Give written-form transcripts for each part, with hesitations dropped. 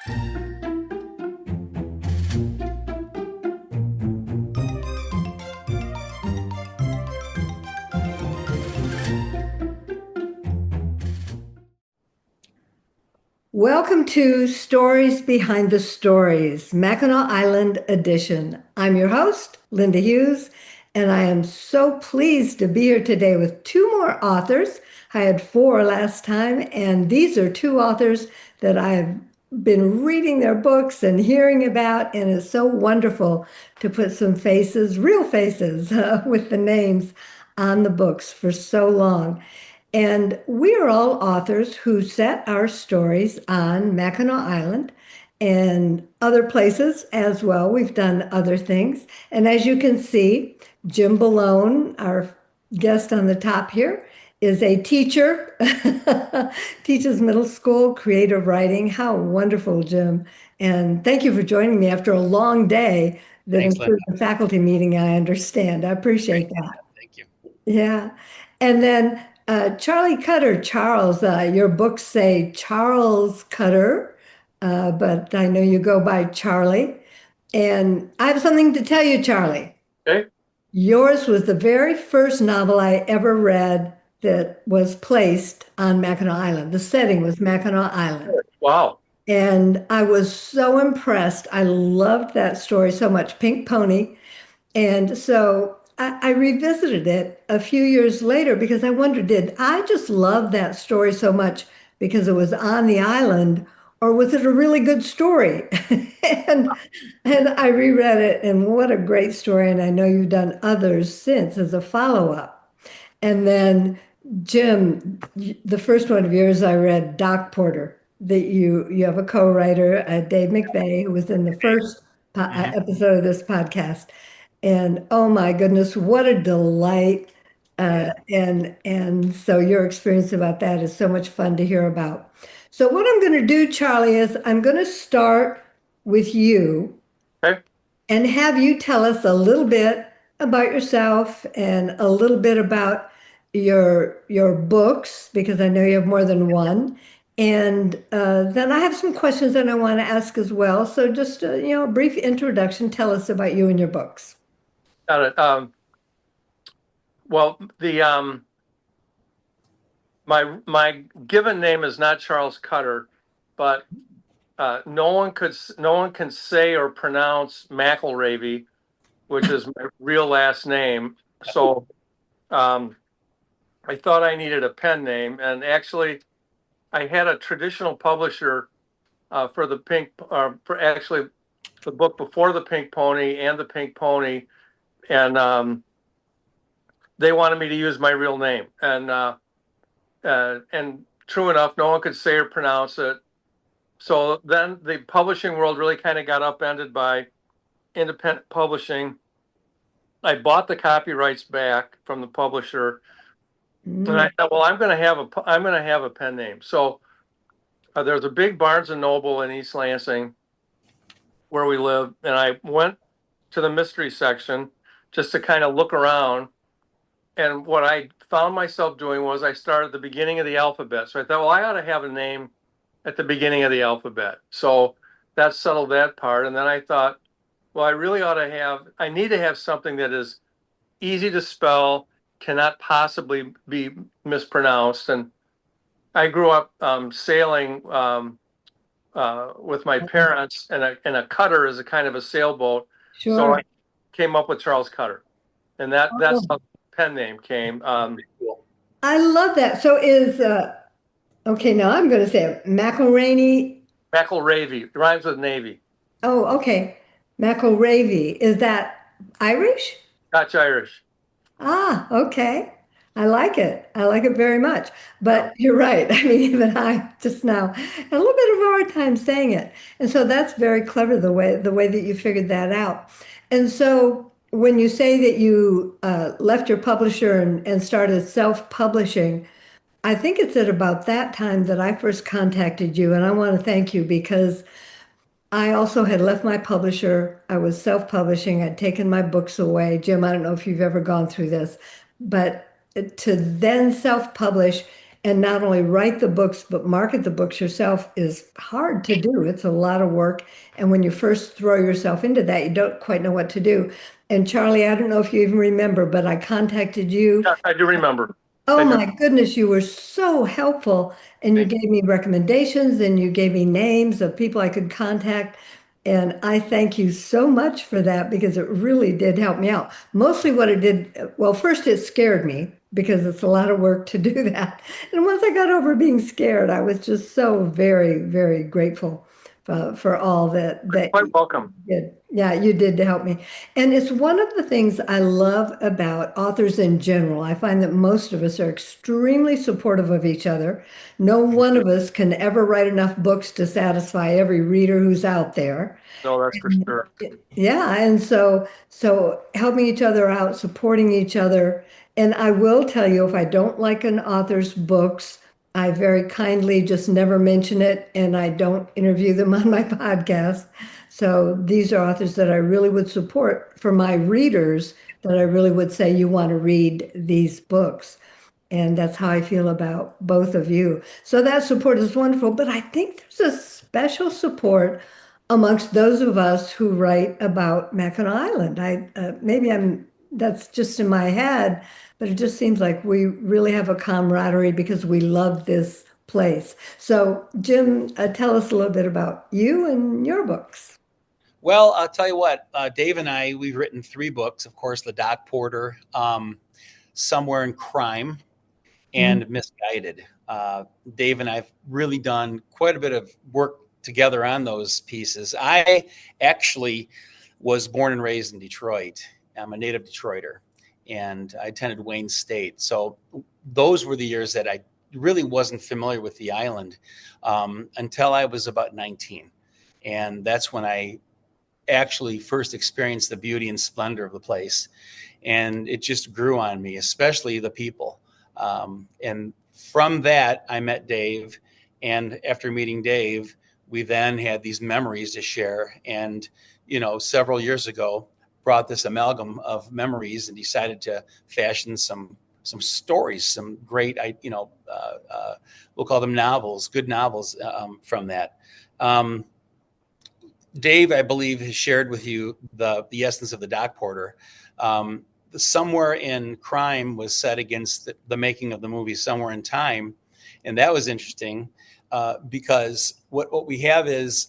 Welcome to Stories Behind the Stories, Mackinac Island edition. I'm your host, Linda Hughes, and I am so pleased to be here today with two more authors. I had four last time, and these are two authors that I've been reading their books and hearing about, and it's so wonderful to put some faces, real faces, with the names on the books for so long. And we are all authors who set our stories on Mackinac Island and other places as well. We've done other things. And as you can see, Jim Bolone, our guest on the top here, is a teacher, teaches middle school creative writing. How wonderful, Jim. And thank you for joining me after a long day that Thanks, includes Linda. a faculty meeting. I understand. I appreciate Great. that. Thank you. Yeah. And then Charlie Cutter, Charles, your books say Charles Cutter, but I know you go by Charlie. And I have something to tell you, Charlie. Okay. Yours was the very first novel I ever read that was placed on Mackinac Island. The setting was Mackinac Island. Wow. And I was so impressed. I loved that story so much, Pink Pony. And so I revisited it a few years later because I wondered, did I just love that story so much because it was on the island, or was it a really good story? and and I reread it, and what a great story. And I know you've done others since as a follow-up. And then Jim, the first one of yours I read, Doc Porter, that you have a co-writer, Dave McVeigh, who was in the first Mhm. episode of this podcast. And oh my goodness, what a delight. Yeah. And so your experience about that is so much fun to hear about. So what I'm going to do, Charlie, is I'm going to start with you Okay. and have you tell us a little bit about yourself and a little bit about your books, because I know you have more than one. And then I have some questions that I want to ask as well. So just a brief introduction. Tell us about you and your books. Got it. Well, the my given name is not Charles Cutter, but no one can say or pronounce McElravy, which is my real last name. So um, I thought I needed a pen name, and actually I had a traditional publisher for the Pink, for actually the book before the Pink Pony and the Pink Pony, and they wanted me to use my real name, and true enough, no one could say or pronounce it. So then the publishing world really kind of got upended by independent publishing. I bought the copyrights back from the publisher, and I thought, well, I'm going to have a pen name. So there's a big Barnes and Noble in East Lansing where we live, and I went to the mystery section just to kind of look around. And what I found myself doing was I started at the beginning of the alphabet. So I thought, well, I ought to have a name at the beginning of the alphabet. So that settled that part. And then I thought, well, I need to have something that is easy to spell, cannot possibly be mispronounced. And I grew up sailing with my parents, and a cutter is a kind of a sailboat. So Sure. I came up with Charles Cutter. And that's how the pen name came. I love that. So is okay, now I'm going to say it. McElraney. McElravy. It rhymes with Navy. Oh, okay. McElravy. Is that Irish? Scotch Irish. Ah, okay. I like it. I like it very much. Yeah. But you're right. I mean, even I just now had a little bit of a hard time saying it. And so that's very clever the way that you figured that out. And so when you say that you left your publisher and started self-publishing, I think it's at about that time that I first contacted you, and I want to thank you because I also had left my publisher. I was self-publishing. I'd taken my books away. Jim, I don't know if you've ever gone through this, but to then self-publish and not only write the books, but market the books yourself is hard to do. It's a lot of work. And when you first throw yourself into that, you don't quite know what to do. And Charlie, I don't know if you even remember, but I contacted you. Yeah, I do remember. Oh I do. my goodness, you were so helpful. And you Thank you. gave me recommendations and you gave me names of people I could contact. And I thank you so much for that because it really did help me out. Mostly what it did, well, first it scared me because it's a lot of work to do that. And once I got over being scared, I was just so very, very grateful for all that Quite you welcome. did. Yeah, you did to help me. And it's one of the things I love about authors in general. I find that most of us are extremely supportive of each other. No one of us can ever write enough books to satisfy every reader who's out there. No, that's for sure. Yeah, and so helping each other out, supporting each other. And I will tell you, if I don't like an author's books, I very kindly just never mention it and I don't interview them on my podcast. So these are authors that I really would support for my readers, that I really would say you want to read these books. And that's how I feel about both of you. So that support is wonderful, but I think there's a special support amongst those of us who write about Mackinac Island. Maybe that's just in my head, but it just seems like we really have a camaraderie because we love this place. So, Jim, tell us a little bit about you and your books. Well, I'll tell you what, Dave and I, we've written 3 books. Of course, The Doc Porter, Somewhere in Crime, Mhm. and Misguided. Dave and I've really done quite a bit of work together on those pieces. I actually was born and raised in Detroit. I'm a native Detroiter, and I attended Wayne State. So those were the years that I really wasn't familiar with the island until I was about 19. And that's when I actually first experienced the beauty and splendor of the place. And it just grew on me, especially the people. And from that, I met Dave. And after meeting Dave, we then had these memories to share. And, several years ago, brought this amalgam of memories and decided to fashion some stories, some great, we'll call them novels, good novels from that. Dave, I believe, has shared with you the essence of the Doc Porter. Somewhere in Crime was set against the making of the movie Somewhere in Time, and that was interesting because what we have is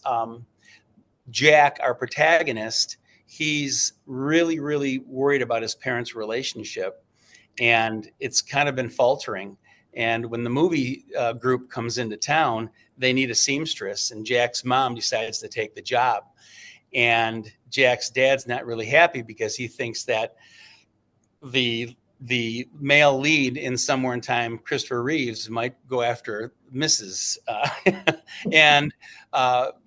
Jack, our protagonist. He's really, really worried about his parents' relationship, and it's kind of been faltering. And when the movie group comes into town, they need a seamstress, and Jack's mom decides to take the job. And Jack's dad's not really happy because he thinks that the male lead in Somewhere in Time, Christopher Reeves, might go after Mrs. And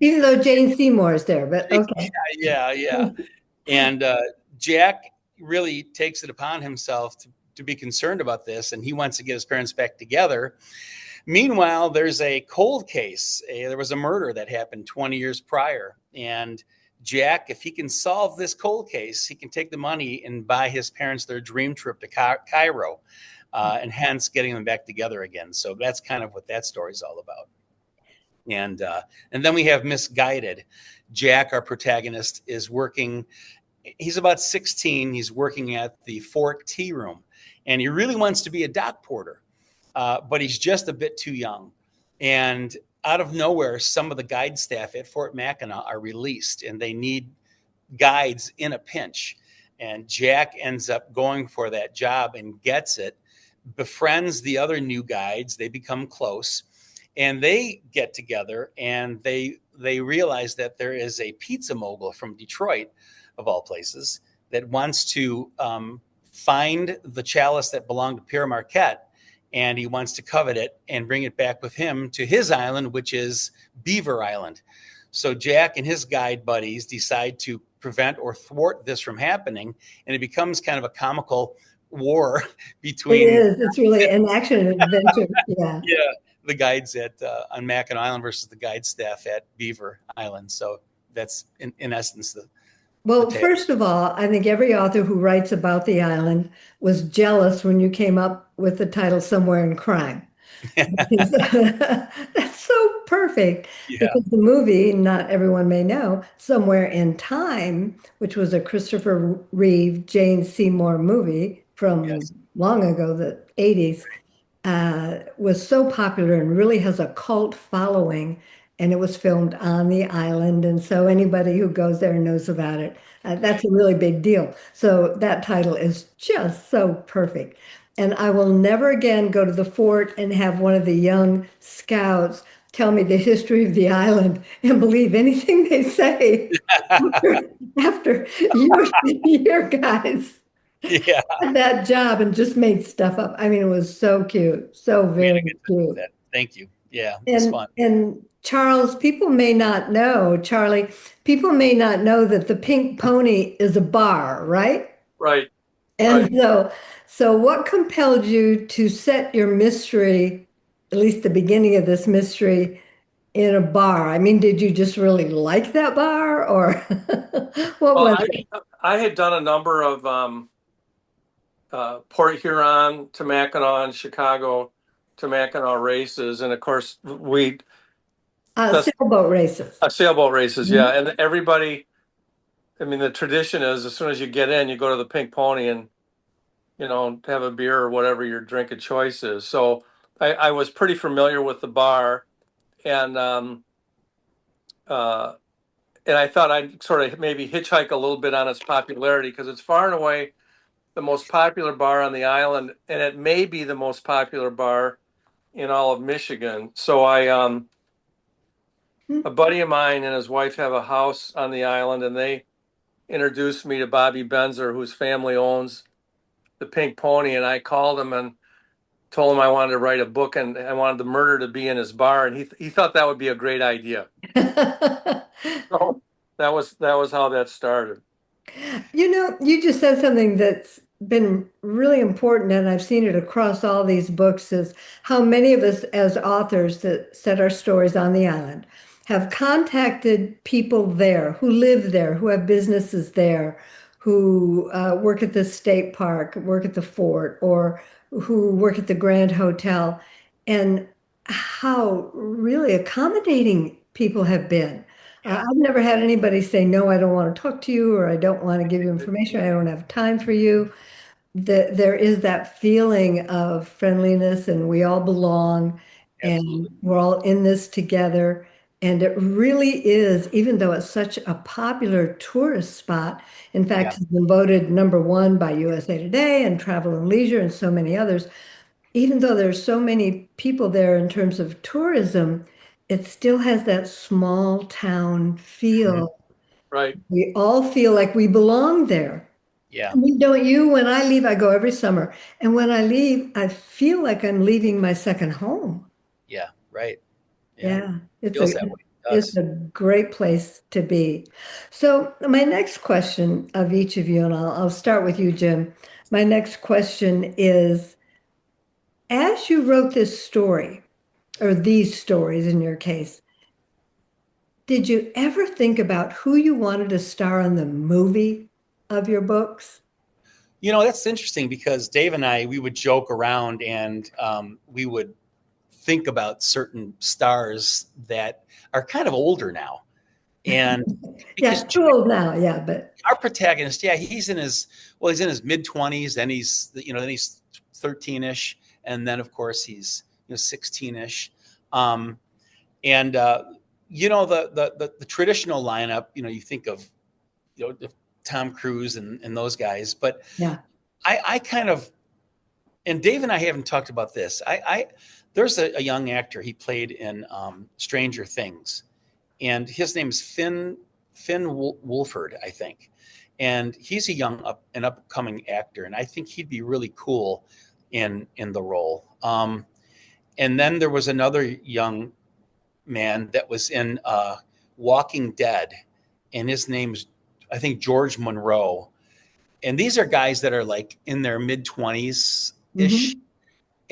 Even though Jane Seymour is there, but okay. yeah. And Jack really takes it upon himself to be concerned about this, and he wants to get his parents back together. Meanwhile, there's a cold case. There was a murder that happened 20 years prior. And Jack, if he can solve this cold case, he can take the money and buy his parents their dream trip to Cairo, and hence getting them back together again. So that's kind of what that story is all about. And then we have Misguided. Jack, our protagonist, is working. He's about 16. He's working at the Fort Tea Room, and he really wants to be a dock porter. But he's just a bit too young. And out of nowhere, some of the guide staff at Fort Mackinac are released, and they need guides in a pinch. And Jack ends up going for that job and gets it, befriends the other new guides. They become close, and they get together, and they realize that there is a pizza mogul from Detroit, of all places, that wants to find the chalice that belonged to Pierre Marquette, and he wants to covet it and bring it back with him to his island, which is Beaver Island. So Jack and his guide buddies decide to prevent or thwart this from happening, and it becomes kind of a comical war It between is. It's really an action adventure. Yeah. yeah, the guides at on Mackinac Island versus the guide staff at Beaver Island. So that's in essence the Well, tale. first of all, I think every author who writes about the island was jealous when you came up with the title Somewhere in Crime. Because that's so perfect Yeah. because the movie, not everyone may know, Somewhere in Time, which was a Christopher Reeve, Jane Seymour movie from Yes. long ago, the 80s, was so popular and really has a cult following. And it was filmed on the island. And so anybody who goes there knows about it. That's Right. a really big deal. So that title is just so perfect. And I will never again go to the fort and have one of the young scouts tell me the history of the island and believe anything they say after your guys Yeah. had that job and just made stuff up. I mean, it was so cute, so We had very a good time with cute. that. Thank you. Yeah, it was And fun. and Charles, people may not know, Charlie, people may not know that the Pink Pony is a bar, right? Right, And right. so what compelled you to set your mystery, at least the beginning of this mystery, in a bar? I mean, did you just really like that bar or what Well, was it? I had done a number of Port Huron to Mackinac and Chicago to Mackinac races, and of course we that's Sailboat races. sailboat races, yeah. Mhm. And everybody, I mean, the tradition is as soon as you get in, you go to the Pink Pony and have a beer or whatever your drink of choice is. So I was pretty familiar with the bar, and uh, and I thought I'd sort of maybe hitchhike a little bit on its popularity because it's far and away the most popular bar on the island, and it may be the most popular bar in all of Michigan. So a buddy of mine and his wife have a house on the island, and they introduced me to Bobby Benzer, whose family owns the Pink Pony, and I called him and told him I wanted to write a book and I wanted the murder to be in his bar, and he thought that would be a great idea. So that was how that started. You know, you just said something that's been really important, and I've seen it across all these books, is how many of us as authors that set our stories on the island have contacted people there who live there, who have businesses there, who work at the state park, work at the fort, or who work at the Grand Hotel, and how really accommodating people have been. Yeah. I've never had anybody say, no, I don't want to talk to you, or I don't want to give you information, I don't have time for you. There is that feeling of friendliness, and we all belong, and Absolutely. we're all in this together. And it really is, even though it's such a popular tourist spot, in Yeah. fact, it's been voted #1 by USA Today and Travel and Leisure and so many others, even though there's so many people there in terms of tourism, it still has that small town Mhm. feel. Right. We all feel like we belong there. Yeah. I mean, don't you? When I leave, I go every summer. And when I leave, I feel like I'm leaving my second home. Yeah. Right. Yeah. Yeah, it's Feels that way. It it's does. a great place to be. So my next question of each of you, and I'll start with you, Jim. My next question is, as you wrote this story, or these stories in your case, did you ever think about who you wanted to star in the movie of your books? That's interesting because Dave and I, we would joke around and we would think about certain stars that are kind of older now. And Yeah, because too old now. Yeah, but our protagonist, yeah, he's in his mid-20s, then he's 13ish, and then of course he's 16ish. Um, and the traditional lineup, you think of Tom Cruise and those guys, but yeah. I kind of, and Dave and I haven't talked about this. I there's a young actor he played in Stranger Things, and his name is Finn Wolford, I think, and he's an upcoming actor, and I think he'd be really cool in the role. And then there was another young man that was in Walking Dead, and his name's, I think, George Monroe. And these are guys that are like in their mid 20s ish. Hmm.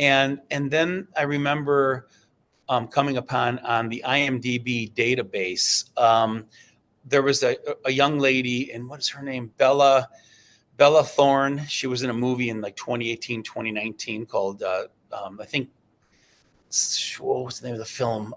And then I remember coming upon on the IMDb database. There was a young lady, and what's her name? Bella Thorne. She was in a movie in like 2018, 2019 called I think what was the name of the film?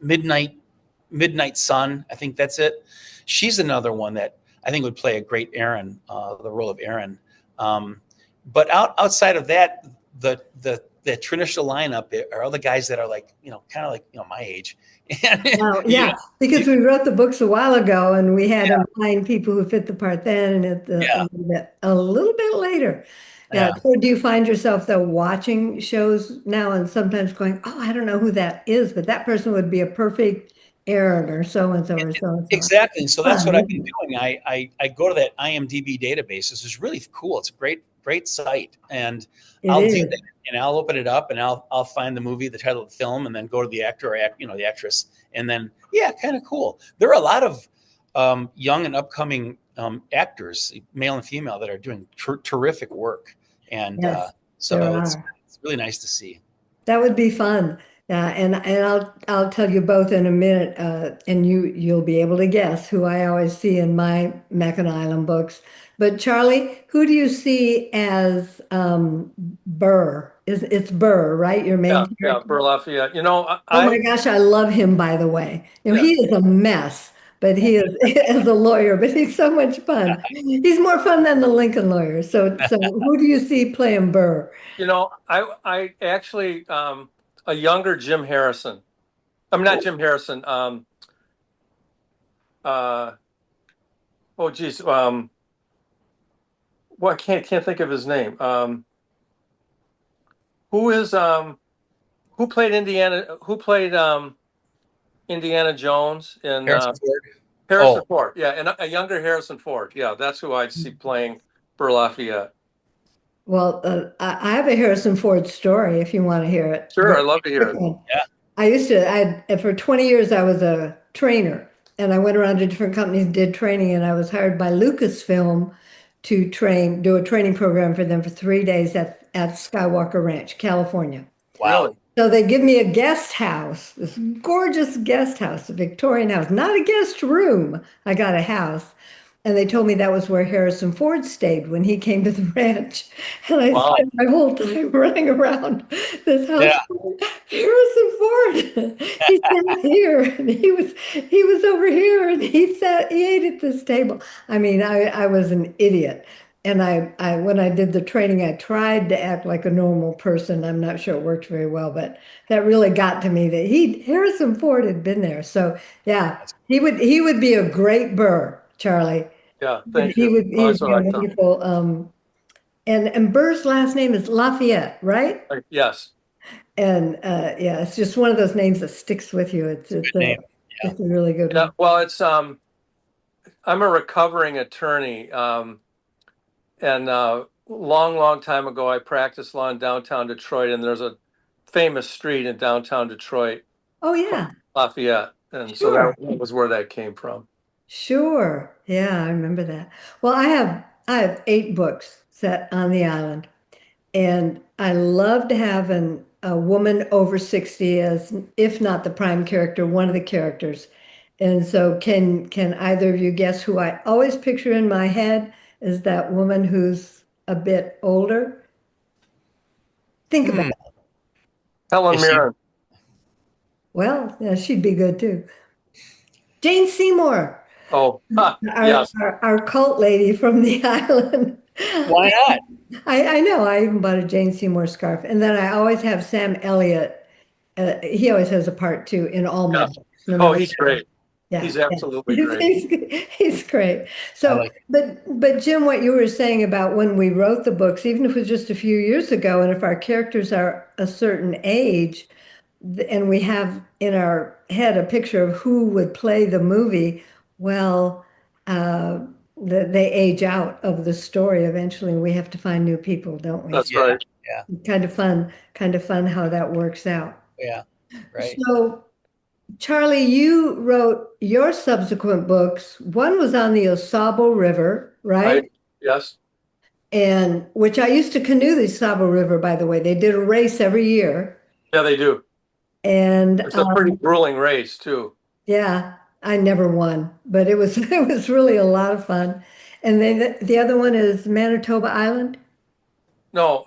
Midnight Sun. I think that's it. She's another one that I think would play a great Aaron, the role of Aaron. But outside of that, the traditional lineup are all the guys that are like, kind of like, my age. And, Well, yeah, because we wrote the books a while ago and we had yeah, to find people who fit the part then and yeah, a little bit later. Yeah. yeah. So do you find yourself though watching shows now and sometimes going, oh, I don't know who that is, but that person would be a perfect Aaron or so and so or so and so. Exactly. And so that's Fun, what I've isn't been it? doing. I go to that IMDb database. This is really cool. It's a great site. And It I'll do is. that, and I'll open it up and I'll find the movie, the title of the film, and then go to the actor or the actress. And then, yeah, kind of cool. There are a lot of young and upcoming actors, male and female, that are doing terrific work. And Yes, there so it's are. really nice to see. That would be fun. And I'll tell you both in a minute, and you'll be able to guess who I always see in my Mackinac Island books. But Charlie, who do you see as Burr? It's Burr, right? Your main Yeah, character. Burr Lafayette. Oh my gosh, I love him, by the way. Yeah, He is a mess, but he is as a lawyer, but he's so much fun. He's more fun than the Lincoln lawyer. So who do you see playing Burr? I actually a younger Jim Harrison. I'm not Jim Harrison. Uh, oh geez, well, I can't think of his name. Who is who played Indiana? Who played Indiana Jones in Harrison Ford. Harrison Oh, Ford? Yeah, and a younger Harrison Ford. Yeah, that's who I'd see playing Burr Lafayette. Well, I have a Harrison Ford story if you want to hear it. Sure, I'd love to hear Quick it. one. yeah. For 20 years, I was a trainer and I went around to different companies, did training, and I was hired by Lucasfilm to do a training program for them for 3 days at Skywalker Ranch, California. Wow. Really? So they give me a guest house, this gorgeous guest house, a Victorian house, not a guest room. I got a house. And they told me that was where Harrison Ford stayed when he came to the ranch. And I Wow. spent my whole time running around this house. Yeah. Harrison Ford, he sat here and he was over here and he ate at this table. I mean, I was an idiot. And I when I did the training, I tried to act like a normal person. I'm not sure it worked very well, but that really got to me that Harrison Ford had been there. So yeah, he would be a great Burr, Charlie. Yeah, thank you. Oh, He'd that's be what a I thought. wonderful and Burr's last name is Lafayette, right? Yes. And yeah, it's just one of those names that sticks with you. It's Good it's a name. Yeah. it's a really good Yeah. one. Well, it's I'm a recovering attorney. And long time ago, I practiced law in downtown Detroit, and there's a famous street in downtown Detroit Oh called yeah, Lafayette, and so sure. that was where that came from. Sure. Yeah, I remember that. Well, I have 8 books set on the island, and I love to have a woman over 60 as, if not the prime character, one of the characters. And so can either of you guess who I always picture in my head as that woman who's a bit older? Think about Hmm. it. Helen Is she? Mirren. Well, yeah, she'd be good too. Jane Seymour, Oh, our, yes. our cult lady from the island. Why not? I know. I even bought a Jane Seymour scarf. And then I always have Sam Elliott. He always has a part too in all my Yeah. books, no Oh, matter he's what. great. Yeah, He's yeah. absolutely He's, great. he's great. I So, like it. but Jim, what you were saying about when we wrote the books, even if it was just a few years ago, and if our characters are a certain age, and we have in our head a picture of who would play the movie, well, uh, they age out of the story eventually, and we have to find new people, don't we? That's Yeah. right. Yeah. Kind of fun how that works out. Yeah. Right. So, Charlie, you wrote your subsequent books. One was on the Osabo River, right? Right. Yes. And which I used to canoe the Osabo River, by the way. They did a race every year. Yeah, they do. And It's a pretty grueling race too. yeah, I never won, but it was it was really a lot of fun. And then the other one is Manitoba Island. No,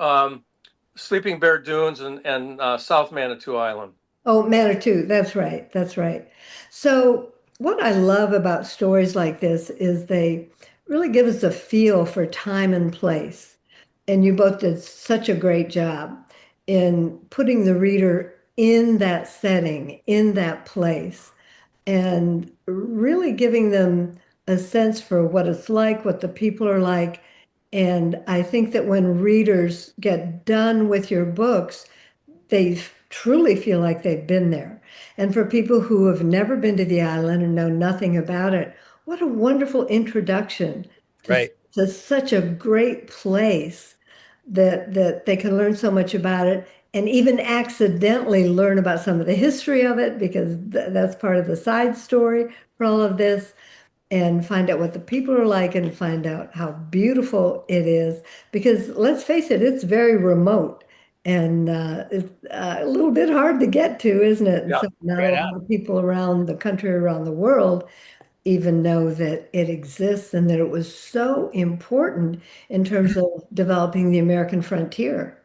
Sleeping Bear Dunes and South Manitou Island. Oh, Manitou, that's right. That's right. So, what I love about stories like this is they really give us a feel for time and place. And you both did such a great job in putting the reader in that setting, in that place, and really giving them a sense for what it's like, what the people are like. And I think that when readers get done with your books, they truly feel like they've been there. And for people who have never been to the island and know nothing about it, what a wonderful introduction to, Right. to such a great place that they can learn so much about it and even accidentally learn about some of the history of it because that's part of the side story for all of this and find out what the people are like and find out how beautiful it is. Because let's face it, it's very remote and it's a little bit hard to get to, isn't it? And Yeah. so not a Right lot on. of people around the country, around the world, even know that it exists and that it was so important in terms of developing the American frontier.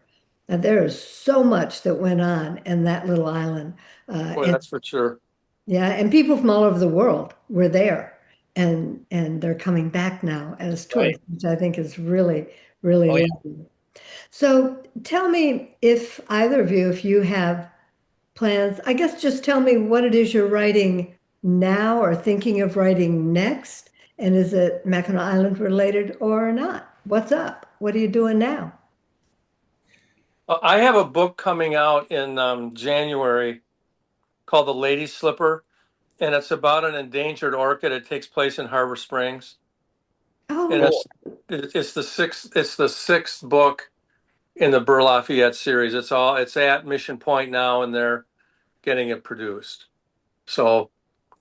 And there is so much that went on in that little island. Boy, And that's for sure. yeah, and people from all over the world were there, and they're coming back now as Right. tourists, which I think is really, really Oh yeah. lovely. So tell me if either of you, if you have plans, I guess just tell me what it is you're writing now or thinking of writing next, and is it Mackinac Island related or not? What's up? What are you doing now? I have a book coming out in January called The Lady Slipper, and it's about an endangered orchid. It takes place in Harbor Springs, and Oh, Cool. it's the sixth book in the Burr Lafayette series. It's at Mission Point now, and they're getting it produced. So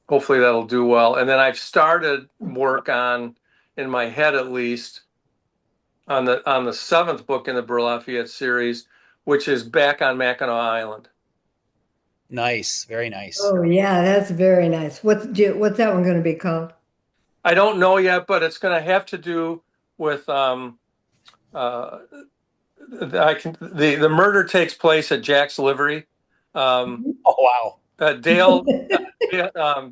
hopefully that'll do well. And then I've started work on, in my head at least, on the seventh book in the Burr Lafayette series, which is back on Mackinac Island. Nice. Very nice. oh yeah, that's very nice. What's that one going to be called? I don't know yet, but it's going to have to do with uh, the murder takes place at Jack's Livery. Um, Oh wow.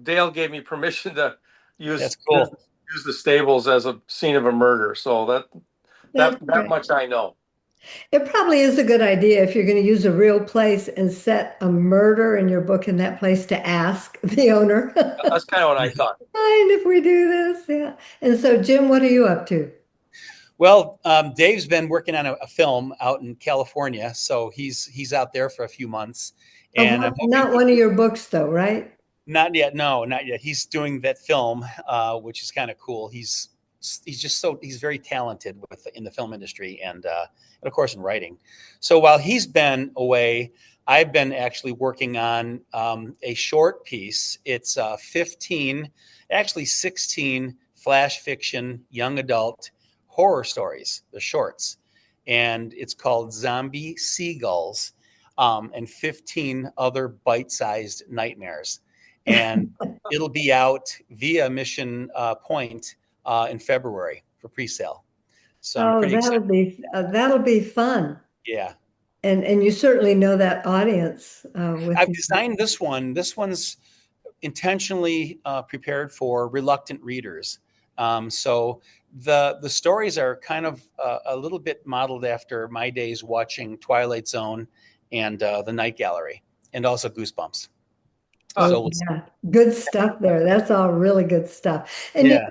Dale gave me permission to use That's cool. use the stables as a scene of a murder, so that That's that that great. much I know. It probably is a good idea if you're going to use a real place and set a murder in your book in that place to ask the owner. That's kind of what I thought. Mind if we do this? Yeah. And so, Jim, what are you up to? Well, Dave's been working on a film out in California, so he's out there for a few months, and I'm hoping Not one of your books, though, right? not yet. No, not yet. He's doing that film, which is kind of cool. He's just he's very talented in the film industry and of course in writing. So while he's been away, I've been actually working on a short piece. It's 15, actually 16 flash fiction young adult horror stories, the shorts, and it's called Zombie Seagulls, and 15 other bite-sized nightmares, and it'll be out via Mission Point in February for pre-sale. So I'm Oh, pretty excited. that'll be fun. Yeah, And you certainly know that audience with I've you. designed this one. This one's intentionally prepared for reluctant readers. So the stories are kind of a little bit modeled after my days watching Twilight Zone and The Night Gallery, and also Goosebumps. Huh. So Oh, yeah. Good stuff there. That's all really good stuff. And yeah.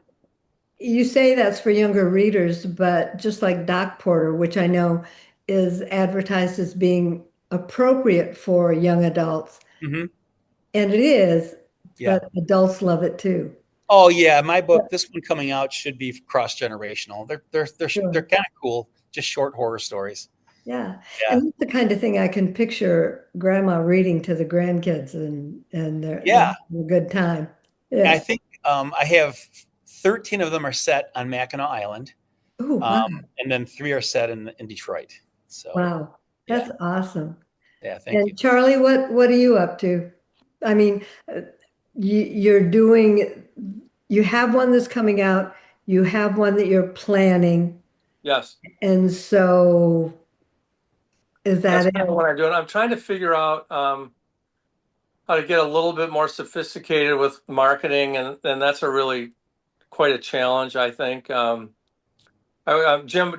you say that's for younger readers, but just like Doc Porter, which I know is advertised as being appropriate for young adults, Hmm. and it is, Yeah. but adults love it too. Oh yeah, my Yeah, book, this one coming out should be cross generational. They're sure. kind of cool, just short horror stories. Yeah. Yeah, And that's the kind of thing I can picture grandma reading to the grandkids and they're yeah. having a good time. I Yeah. think I have 13 of them are set on Mackinac Island, Oh, um, wow. and then 3 are set in Detroit. So Wow. yeah, That's awesome. yeah. Thank you. And Charlie, what are you up to? I mean, you're doing, you have one that's coming out, you have one that you're planning, Yes. and so Is That's that it? kind of what I'm doing. I'm trying to figure out how to get a little bit more sophisticated with marketing, and that's a really quite a challenge, I think. Jim,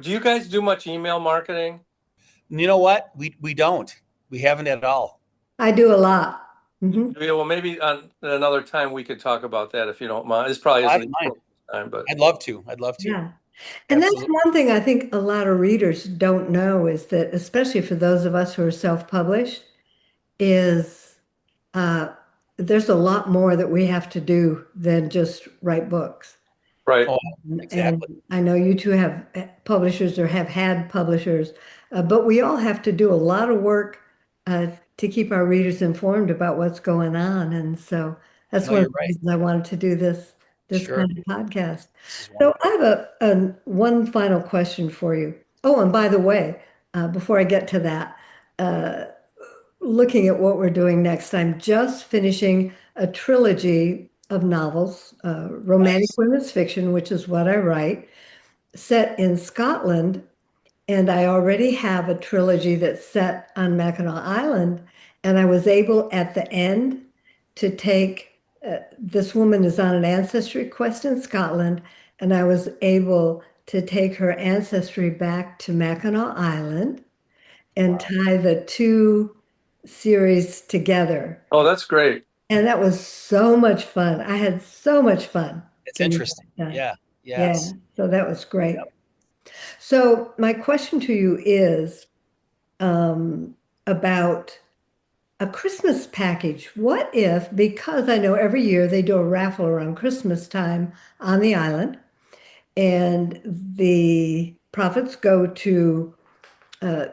do you guys do much email marketing? You know what? We don't. We haven't at all. I do a lot. Hmm. Yeah, well, maybe on another time we could talk about that if you don't mind. This probably I isn't don't the mind. appropriate time, but I'd love to. I'd love to. Yeah. And that's Absolutely. one thing I think a lot of readers don't know is that, especially for those of us who are self-published, is uh, there's a lot more that we have to do than just write books. right. Oh, And exactly. I know you two have publishers or have had publishers, but we all have to do a lot of work to keep our readers informed about what's going on. And so that's No, one of you're the right. reasons I wanted to do this Sure. kind of podcast. This is So wonderful. I have a one final question for you. Oh, and by the way, before I get to that, uh, looking at what we're doing next, I'm just finishing a trilogy of novels, romantic Nice. women's fiction, which is what I write, set in Scotland. And I already have a trilogy that's set on Mackinac Island. And I was able at the end to take this woman is on an ancestry quest in Scotland, and I was able to take her ancestry back to Mackinac Island and Wow. tie the two series together. Oh, that's great. And that was so much fun. I had so much fun It's getting interesting. that done. Yeah. Yeah, Yes. so that was great. Yep. So my question to you is about a Christmas package. What if, because I know every year they do a raffle around Christmas time on the island, and the profits go to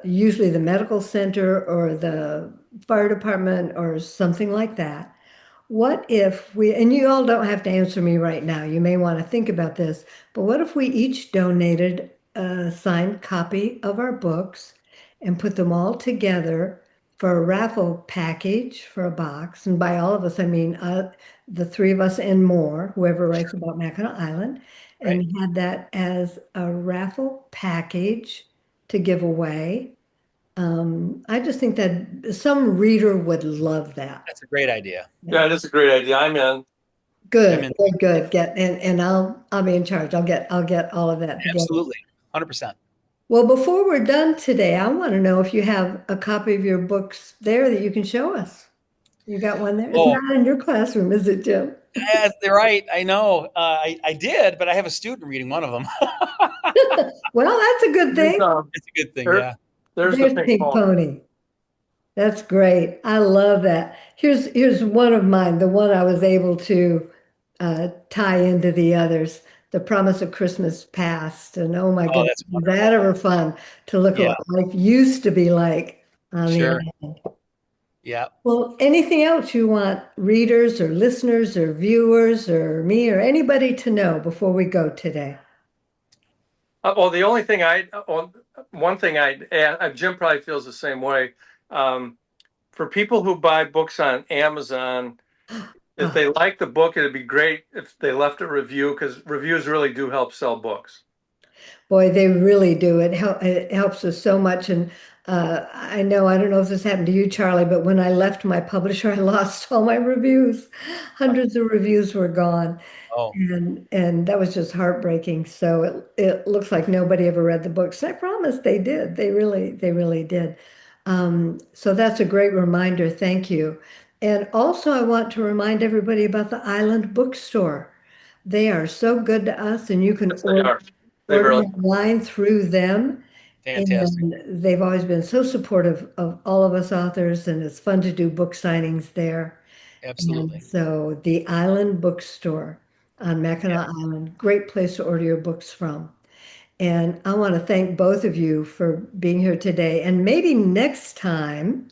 usually the medical center or the fire department or something like that. What if we, and you all don't have to answer me right now, you may want to think about this, but what if we each donated a signed copy of our books and put them all together for a raffle package for a box? And by all of us, I mean the three of us and more, whoever writes about Mackinac Island, Right. and had that as a raffle package to give away. I just think that some reader would love that. That's a great idea. Yeah, it is a great idea. I'm in. I'm Good, in. good, good. Get and I'll be in charge. I'll get all of that together. Absolutely. 100%. Well, before we're done today, I want to know if you have a copy of your books there that you can show us. You got one there? It's Oh, not in your classroom, is it, Jim? they're right. I know. I did, but I have a student reading one of them. Well, that's a good There's, thing. It's a good thing. there- Yeah. there's the There's pink Pink phone. Pony. That's great. I love that. Here's one of mine, the one I was able to tie into the others. The Promise of Christmas Past. And oh my Oh, goodness, that's is that wonderful. ever fun to look at Yeah. what life used to be like on the Sure. island. Yeah. Well, anything else you want readers or listeners or viewers or me or anybody to know before we go today? Well, the only thing one thing I'd add, Jim probably feels the same way. Um, for people who buy books on Amazon, if Ah, they like the book, it'd be great if they left a review because reviews really do help sell books. boy, they really do. It helps us so much. And I know, I don't know if this happened to you, Charlie, but when I left my publisher, I lost all my reviews. Hundreds of reviews were gone. Oh, And that was just heartbreaking. So it looks like nobody ever read the books. I promise they did. They really did. So that's a great reminder. Thank you. And also, I want to remind everybody about the Island Bookstore. They are so good to us, and you can Yes, they are. They order really. online through them. fantastic. And they've always been so supportive of all of us authors, and it's fun to do book signings there. And Absolutely. so the Island Bookstore on Yeah. Mackinac Island, great place to order your books from. And I want to thank both of you for being here today. And maybe next time,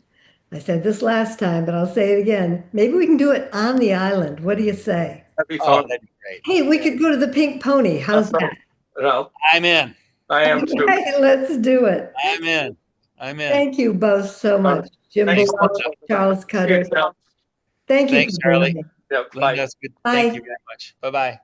I said this last time, but I'll say it again. Maybe we can do it on the island. What do you say? That'd be Oh, fun. that'd be great. Hey, we Yeah. could go to the Pink Pony. How's that? Well, I'm in. I am too. Okay, let's do it. I'm in. I'm in. Thank you both so much. Jim Thanks. Bolone, Charles See you, Cutter. Cal. Thank you Thanks, for Charlie. joining. Yeah, bye. Linda, good. Bye. Thank you very much. Bye bye.